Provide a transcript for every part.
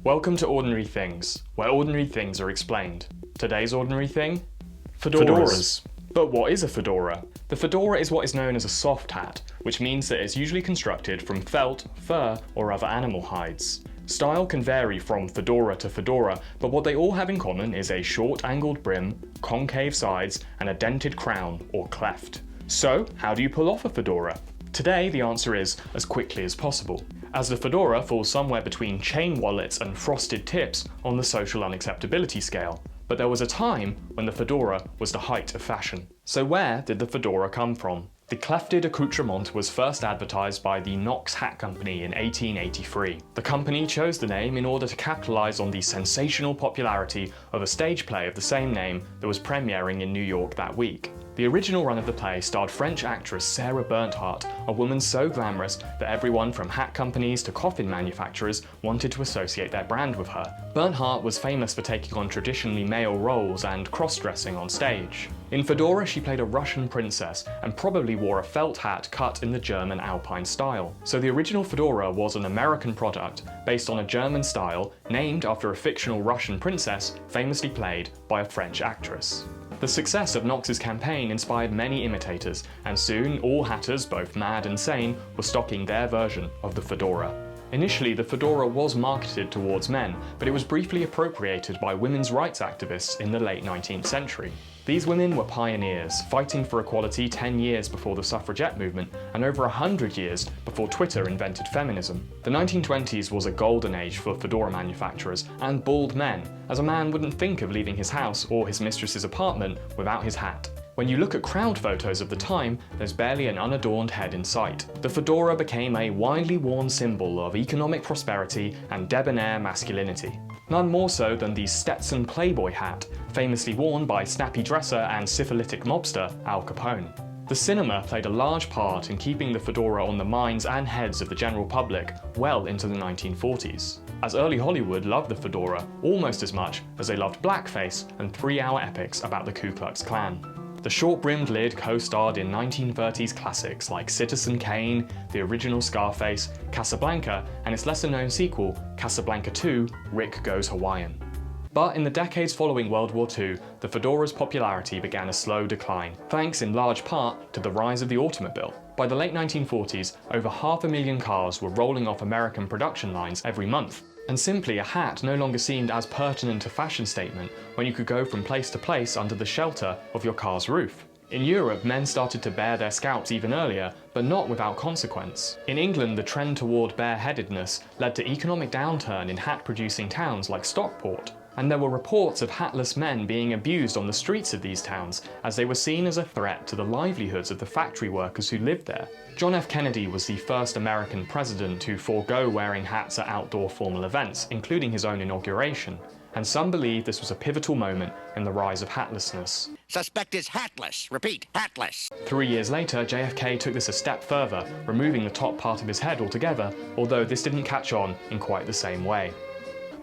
Welcome to Ordinary Things, where ordinary things are explained. Today's ordinary thing? Fedoras. But what is a fedora? The fedora is what is known as a soft hat, which means that it's usually constructed from felt, fur, or other animal hides. Style can vary from fedora to fedora, but what they all have in common is a short angled brim, concave sides, and a dented crown, or cleft. So, how do you pull off a fedora? Today, the answer is as quickly as possible, as the fedora falls somewhere between chain wallets and frosted tips on the social unacceptability scale. But there was a time when the fedora was the height of fashion. So where did the fedora come from? The clefted accoutrement was first advertised by the Knox Hat Company in 1883. The company chose the name in order to capitalise on the sensational popularity of a stage play of the same name that was premiering in New York that week. The original run of the play starred French actress Sarah Bernhardt, a woman so glamorous that everyone from hat companies to coffin manufacturers wanted to associate their brand with her. Bernhardt was famous for taking on traditionally male roles and cross-dressing on stage. In Fedora, she played a Russian princess and probably wore a felt hat cut in the German Alpine style. So the original fedora was an American product based on a German style named after a fictional Russian princess famously played by a French actress. The success of Knox's campaign inspired many imitators, and soon all hatters, both mad and sane, were stocking their version of the fedora. Initially, the fedora was marketed towards men, but it was briefly appropriated by women's rights activists in the late 19th century. These women were pioneers, fighting for equality 10 years before the suffragette movement and over 100 years before Twitter invented feminism. The 1920s was a golden age for fedora manufacturers and bald men, as a man wouldn't think of leaving his house or his mistress's apartment without his hat. When you look at crowd photos of the time, there's barely an unadorned head in sight. The fedora became a widely worn symbol of economic prosperity and debonair masculinity. None more so than the Stetson Playboy hat, famously worn by snappy dresser and syphilitic mobster Al Capone. The cinema played a large part in keeping the fedora on the minds and heads of the general public well into the 1940s, as early Hollywood loved the fedora almost as much as they loved blackface and 3-hour epics about the Ku Klux Klan. The short-brimmed lid co-starred in 1930s classics like Citizen Kane, the original Scarface, Casablanca, and its lesser-known sequel, Casablanca 2, Rick Goes Hawaiian. But in the decades following World War II, the fedora's popularity began a slow decline, thanks in large part to the rise of the automobile. By the late 1940s, over 500,000 cars were rolling off American production lines every month. And simply, a hat no longer seemed as pertinent a fashion statement when you could go from place to place under the shelter of your car's roof. In Europe, men started to bare their scalps even earlier, but not without consequence. In England, the trend toward bareheadedness led to economic downturn in hat-producing towns like Stockport. And there were reports of hatless men being abused on the streets of these towns, as they were seen as a threat to the livelihoods of the factory workers who lived there. John F. Kennedy was the first American president to forego wearing hats at outdoor formal events, including his own inauguration. And some believe this was a pivotal moment in the rise of hatlessness. Suspect is hatless. Repeat, hatless. 3 years later, JFK took this a step further, removing the top part of his head altogether, although this didn't catch on in quite the same way.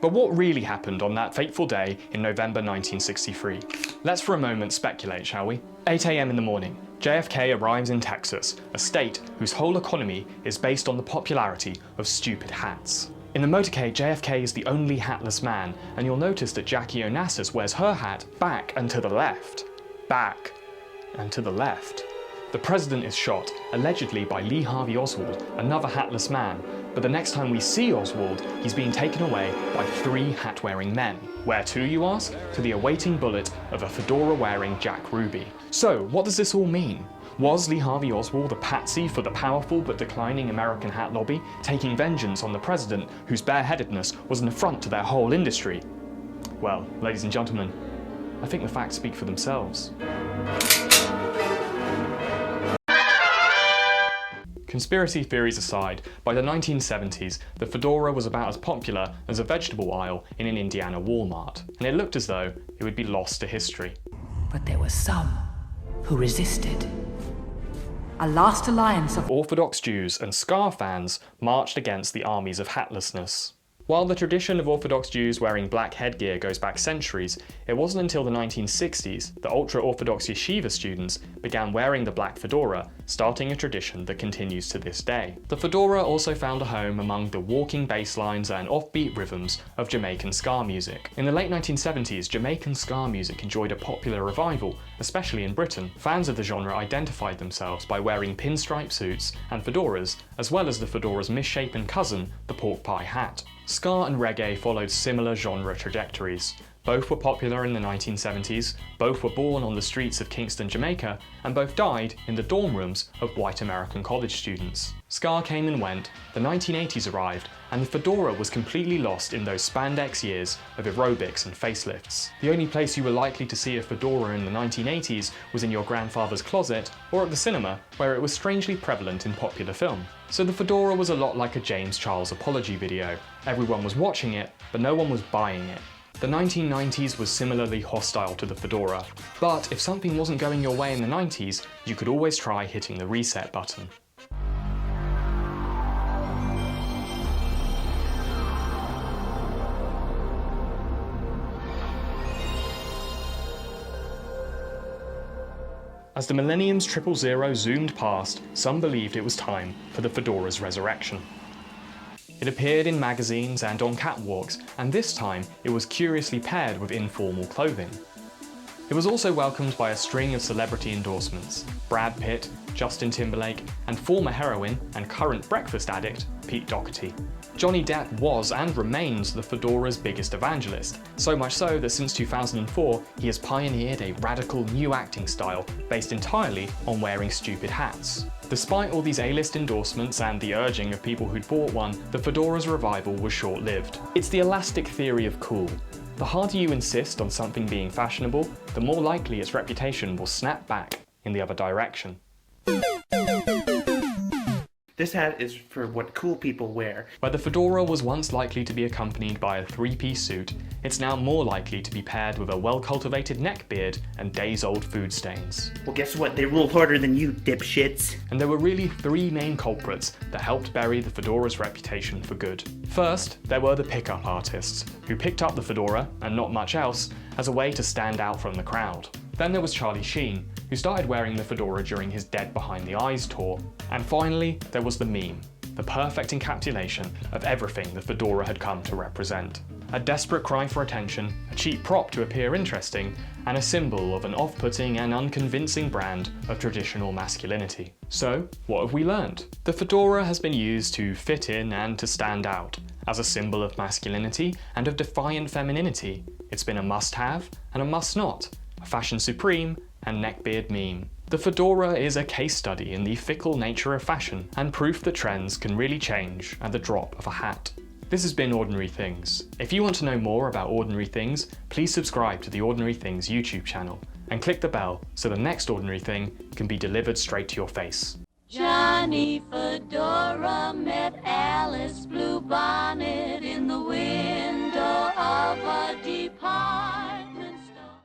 But what really happened on that fateful day in November 1963? Let's for a moment speculate, shall we? 8 AM in the morning, JFK arrives in Texas, a state whose whole economy is based on the popularity of stupid hats. In the motorcade, JFK is the only hatless man, and you'll notice that Jackie Onassis wears her hat back and to the left. Back and to the left. The president is shot, allegedly by Lee Harvey Oswald, another hatless man, but the next time we see Oswald, he's being taken away by 3 hat-wearing men. Where to, you ask? To the awaiting bullet of a fedora-wearing Jack Ruby. So, what does this all mean? Was Lee Harvey Oswald a patsy for the powerful but declining American hat lobby, taking vengeance on the president whose bareheadedness was an affront to their whole industry? Well, ladies and gentlemen, I think the facts speak for themselves. Conspiracy theories aside, by the 1970s, the fedora was about as popular as a vegetable aisle in an Indiana Walmart, and it looked as though it would be lost to history. But there were some who resisted. A last alliance of Orthodox Jews and Scar fans marched against the armies of hatlessness. While the tradition of Orthodox Jews wearing black headgear goes back centuries, it wasn't until the 1960s that ultra-Orthodox yeshiva students began wearing the black fedora, starting a tradition that continues to this day. The fedora also found a home among the walking bass lines and offbeat rhythms of Jamaican ska music. In the late 1970s, Jamaican ska music enjoyed a popular revival, especially in Britain. Fans of the genre identified themselves by wearing pinstripe suits and fedoras, as well as the fedora's misshapen cousin, the pork pie hat. Ska and reggae followed similar genre trajectories. Both were popular in the 1970s, both were born on the streets of Kingston, Jamaica, and both died in the dorm rooms of white American college students. Ska came and went, the 1980s arrived, and the fedora was completely lost in those spandex years of aerobics and facelifts. The only place you were likely to see a fedora in the 1980s was in your grandfather's closet, or at the cinema, where it was strangely prevalent in popular film. So the fedora was a lot like a James Charles apology video. Everyone was watching it, but no one was buying it. The 1990s was similarly hostile to the fedora, but if something wasn't going your way in the 90s, you could always try hitting the reset button. As the millennium's 000 zoomed past, some believed it was time for the fedora's resurrection. It appeared in magazines and on catwalks, and this time it was curiously paired with informal clothing. It was also welcomed by a string of celebrity endorsements: Brad Pitt, Justin Timberlake, and former heroine and current breakfast addict Pete Doherty. Johnny Depp was and remains the fedora's biggest evangelist, so much so that since 2004 he has pioneered a radical new acting style based entirely on wearing stupid hats. Despite all these A-list endorsements and the urging of people who'd bought one, the fedora's revival was short-lived. It's the elastic theory of cool. The harder you insist on something being fashionable, the more likely its reputation will snap back in the other direction. This hat is for what cool people wear. Where the fedora was once likely to be accompanied by a three-piece suit, it's now more likely to be paired with a well-cultivated neckbeard and days-old food stains. Well, guess what? They rule harder than you, dipshits. And there were really three main culprits that helped bury the fedora's reputation for good. First, there were the pickup artists, who picked up the fedora, and not much else, as a way to stand out from the crowd. Then there was Charlie Sheen, who started wearing the fedora during his Dead Behind the Eyes tour. And finally, there was the meme, the perfect encapsulation of everything the fedora had come to represent. A desperate cry for attention, a cheap prop to appear interesting, and a symbol of an off-putting and unconvincing brand of traditional masculinity. So, what have we learned? The fedora has been used to fit in and to stand out. As a symbol of masculinity and of defiant femininity, it's been a must-have and a must-not, a fashion supreme and neckbeard meme. The fedora is a case study in the fickle nature of fashion, and proof that trends can really change at the drop of a hat. This has been Ordinary Things. If you want to know more about Ordinary Things, please subscribe to the Ordinary Things YouTube channel, and click the bell so the next Ordinary Thing can be delivered straight to your face. Johnny Fedora met Alice Bluebonnet.